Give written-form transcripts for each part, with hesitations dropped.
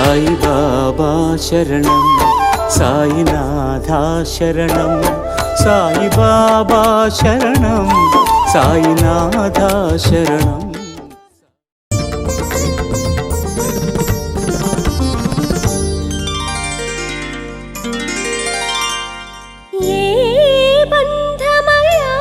సాయి బాబా శరణం, సాయినాథా శరణం, సాయి బాబా శరణం, సాయినాథా శరణం. బంధమయా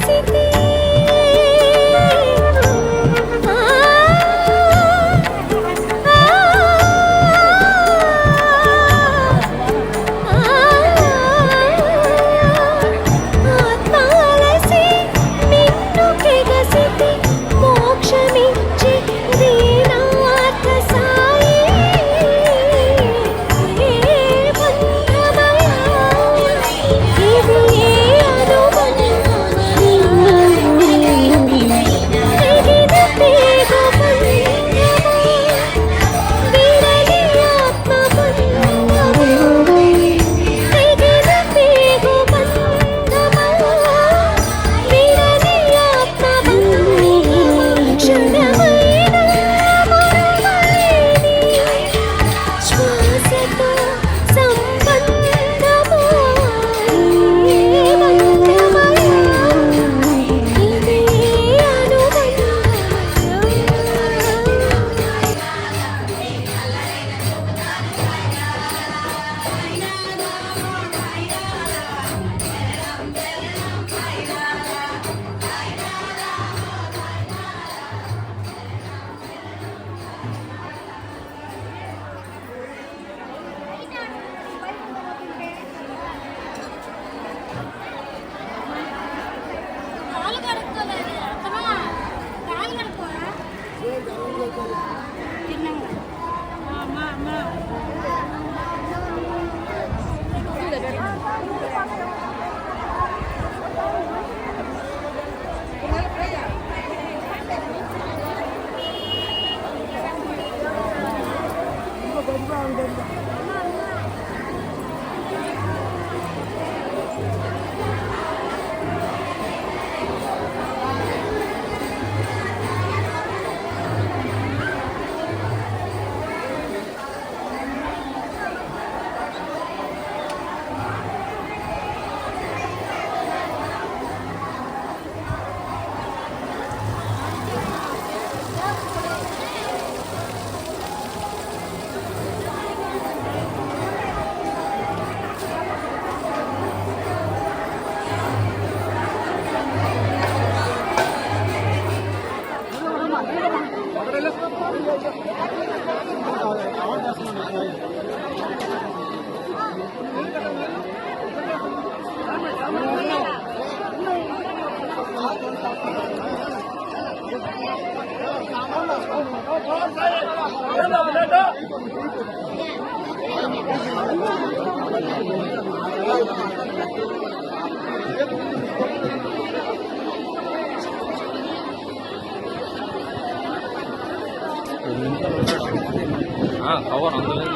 కగసితే ఆత్మాలసి నిన్ను కెగసితే మోక్షమిచ్చి దీనార్థ సాయి బంధమయా ఇది ఏ అనుబంధం తెగిన తీగ బంధమా విడని ఆత్మ బంధమా తెగిన తీగ బంధమా విడని ఆత్మ బంధమా క్షణమైన మరువలేని శ్వాసతో సంబంధమా బంధమయా ఇది అనుబంధమయా కాలు కడుక్కోలేదు అత్తమా కాలు కడుక్కోరా తిన్నాము అమ్మా అమ్మా కవర్ అందులో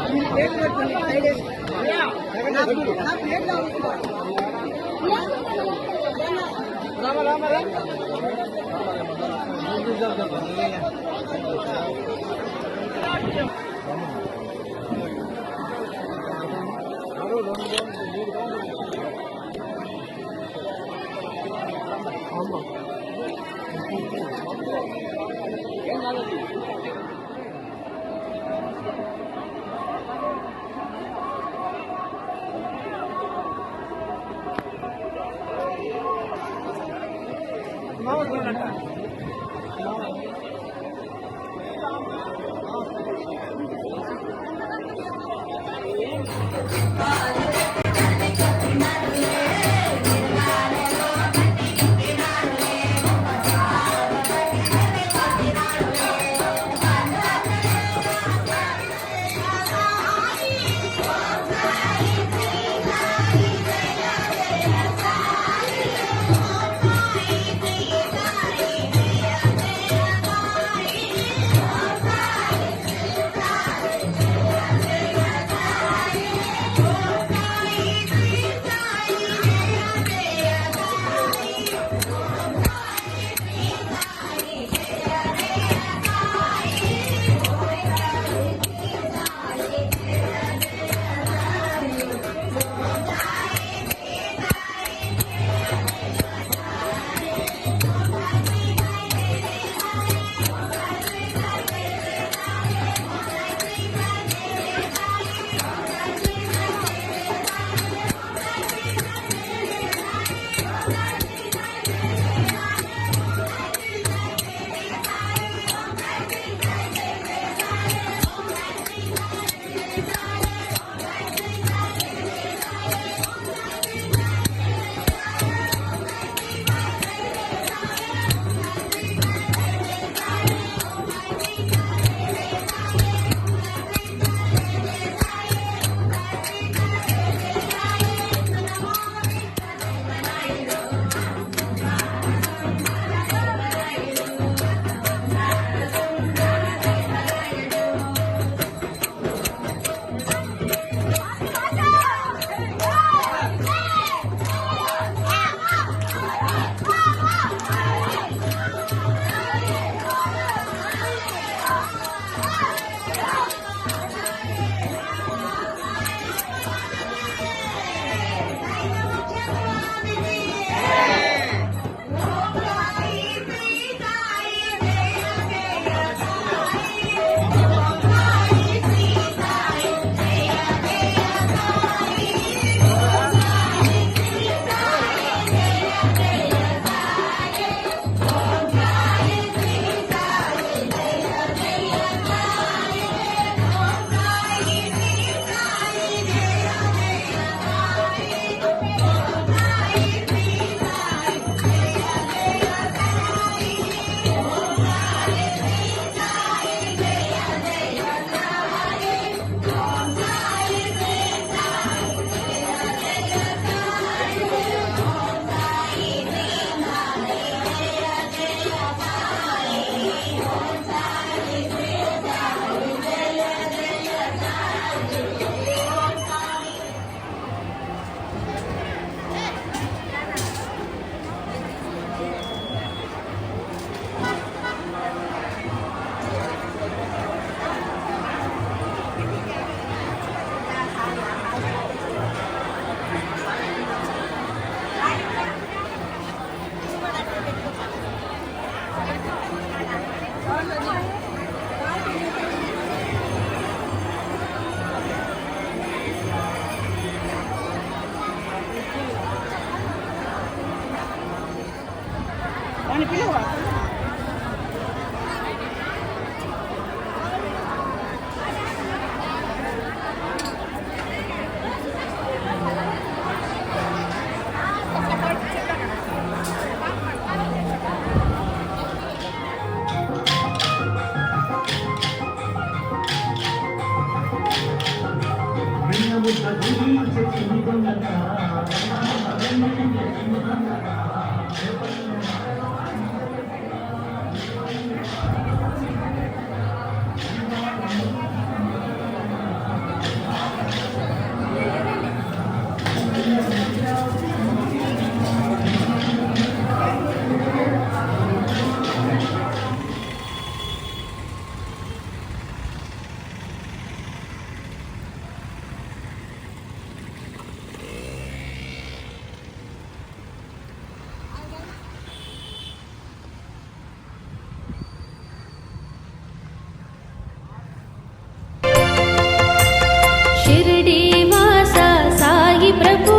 शिरडीवास साई प्रभु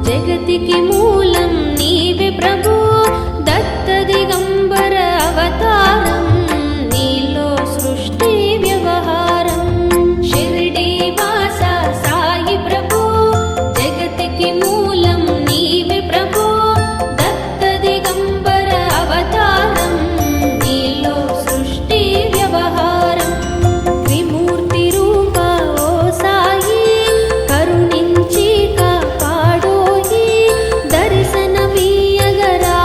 जगतिकी मूलं नीवे प्रभु दत्त दिगंबर अवतारं नीलो सृष्टि व्यवहारं शिरडीवास साई प्रभु जगतिकी मूलं नीवे प्रभु दत्त दिगंबर अवतारं नीलो सृष्टि व्यवहारं त्रिमूर्ति रूप ओ साई करुणिंచి కాపాడోయి దర్శనమీయగరా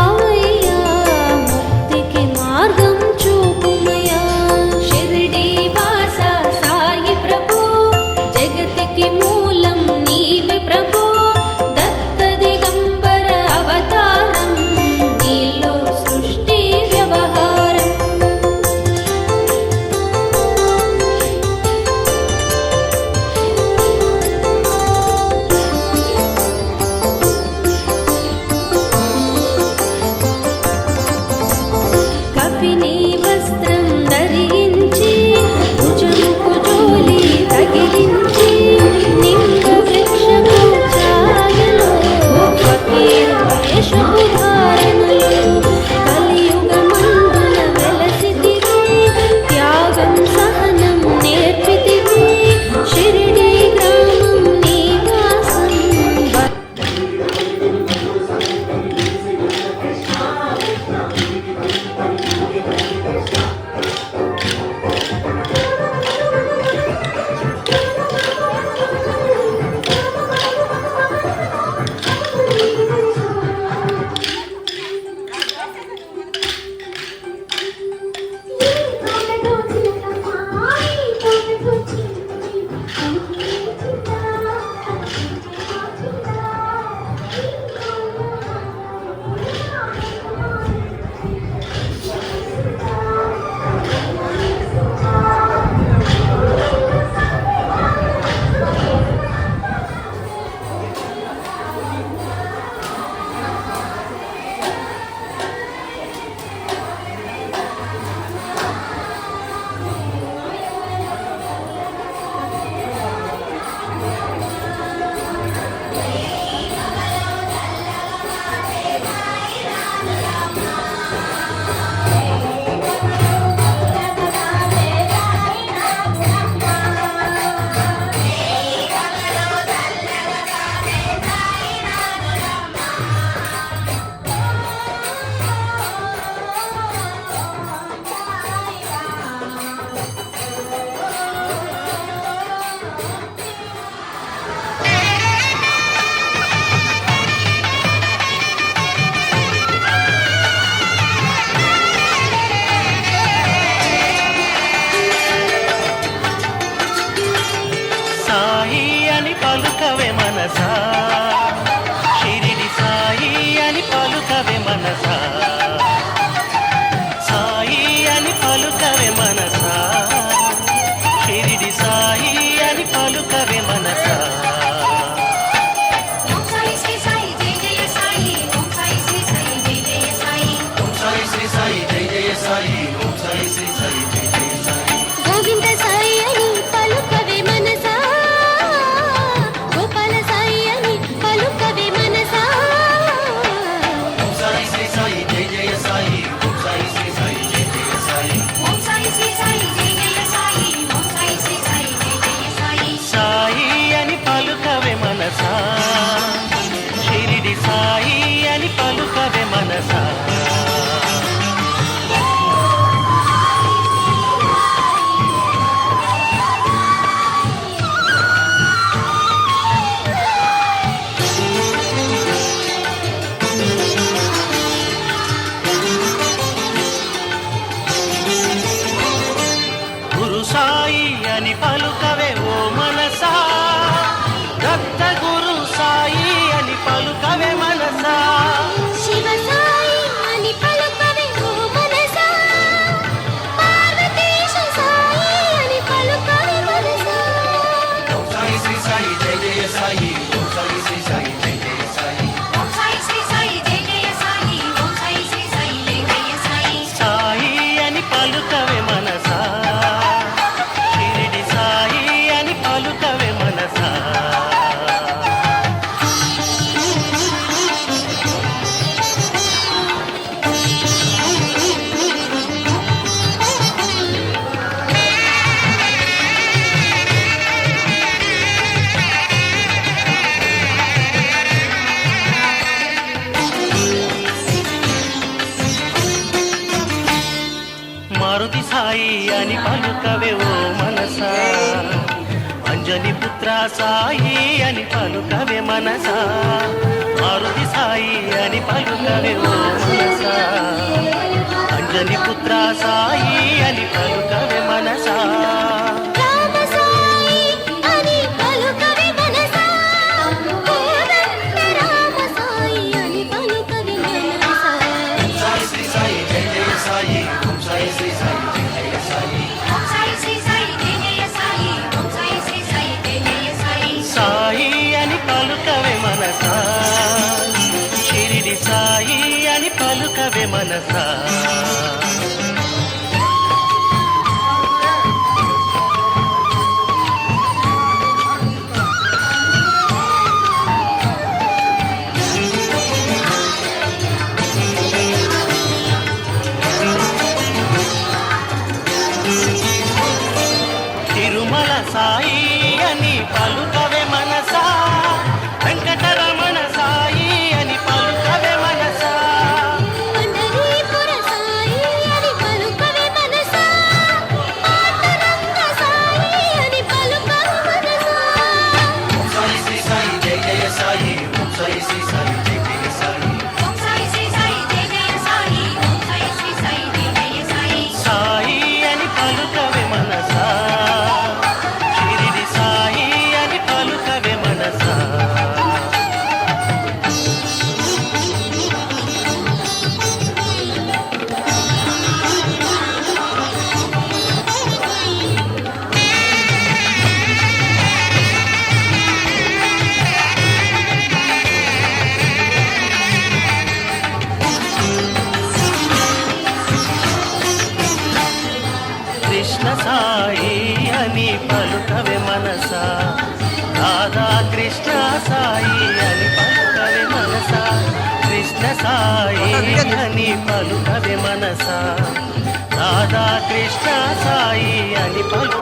మారుతి సాయి అని పలుకవే ఓ మనసా, అంజని పుత్ర సాయి అని పలుకవే మనసా, మారుతి సాయి అని పలుకవే ఓ మనసా, అంజని పుత్ర సాయి అని పలుకవే మనసా. రామ సాయి అని పలుకవే మనసా, కోదండ రామ సాయి అని పలుకవే మనసా. సాయి శ్రీ సాయి జయ జయ సాయి, ఓం సాయి శ్రీ సాయి జయ జయ సాయి, ఓం సాయి శ్రీ సాయి జయ జయ సాయి, ఓం సాయి శ్రీ సాయి జయ జయ సాయి. సాయి అని పలుకవే మనసా, షిరిడి సాయి అని పలుకవే మనసా. తిరుమల సాయి అని పలుకవే మనసా, వెంకటరమణ సాయి అని పలుకవే మనసా, పండరీపుర సాయి అని పలుకవే మనసా, పాండురంగ సాయి అని పలుకవే మనసా. ఓం సాయి శ్రీ సాయి జయ జయ సాయి, ఓం సాయి శ్రీ సాయి జయ జయ సాయి, ఓం సాయి శ్రీ సాయి జయ జయ సాయి, ఓం సాయి శ్రీ సాయి జయ జయ సాయి. సాయి అని పలుకవే మనసా, షిరిడి సాయి అని పలుకవే మనసా. కృష్ణ సాయి అని పలుకవే మనసా, రాధా కృష్ణ సాయి అని పలుకవే మనసా, కృష్ణ సాయి అని పలుకవే మనసా, రాధా కృష్ణ సాయి అని పలు.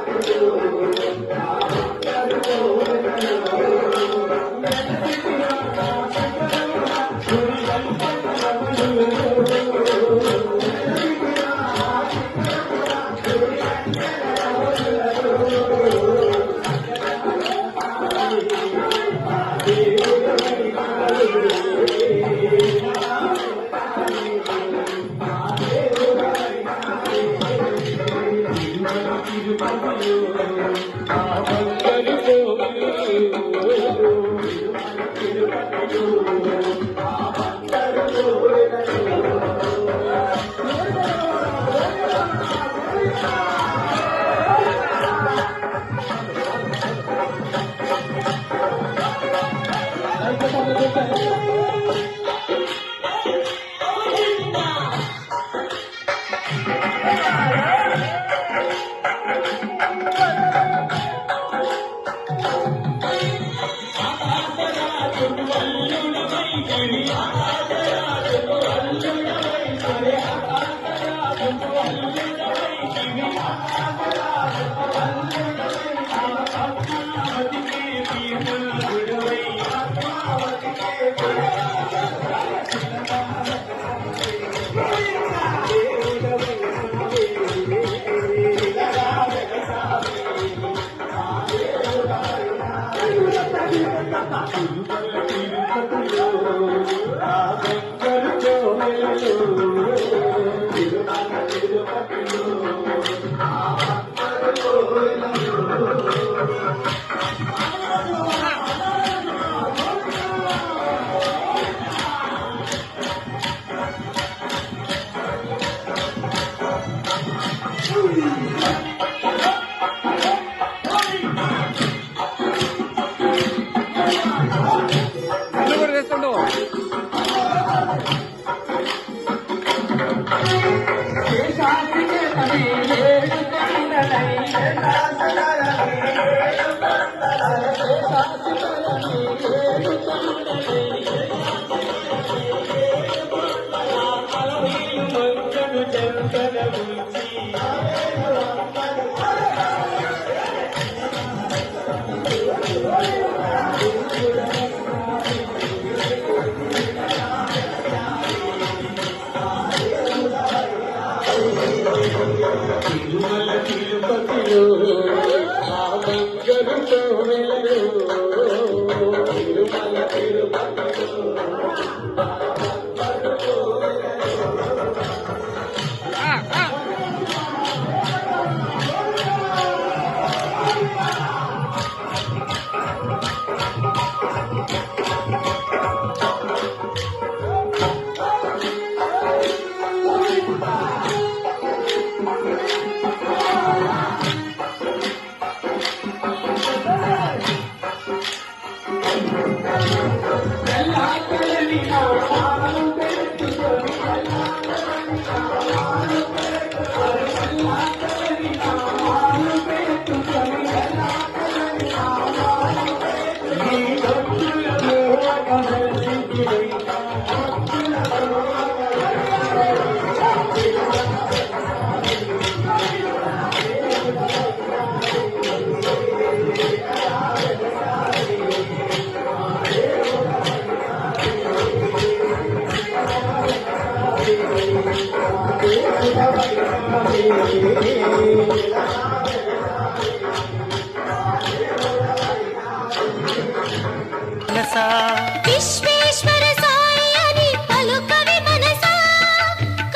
తిరుమల తిరుపతిలో ఆ బంగారు కోవెలలో తిరుమల తిరుపతిలో విశ్వేశ్వర సాయి అని పలుకవి మనసా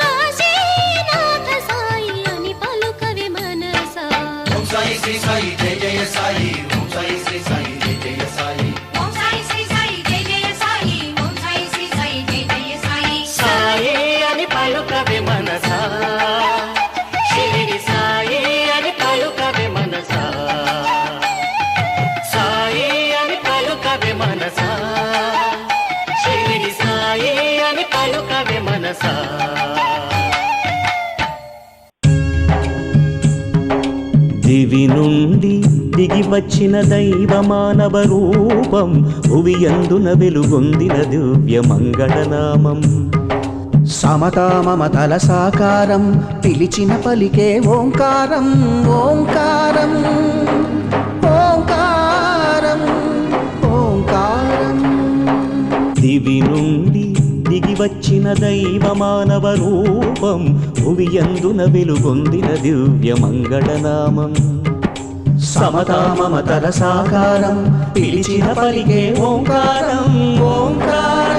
కాశీనాథ సాయి అని పలుకవి మనసా ఓం సాయి శ్రీ సాయి జయ జయ సాయి ఓం సాయి శ్రీ సాయి జయ జయ సాయి ఓం సాయి శ్రీ సాయి జయ జయ సాయి ఓం సాయి శ్రీ సాయి జయ జయ సాయి సాయి అని పలుకవే మనసా షిరిడి సాయి అని పలుకవే మనసా సాయి అని పలుకవే మనసా షిరిడి సాయి అని పలుకవే మనసా దివి నుండి దిగి వచ్చిన దైవ మానవ రూపం భువియందున వెలుగొందిన దివ్య మంగళనామం సమతా మమతల సాకారం పిలిచిన పలికే ఓంకారం ఓంకారం ఓంకారం ఓంకారం దివి నుండి దిగి వచ్చిన దైవ మానవ రూపం భువియందున వెలుగొందిన దివ్య మంగళనామం సమతా మమతల సాకారం పిలిచిన పలికే ఓంకారం ఓంకారం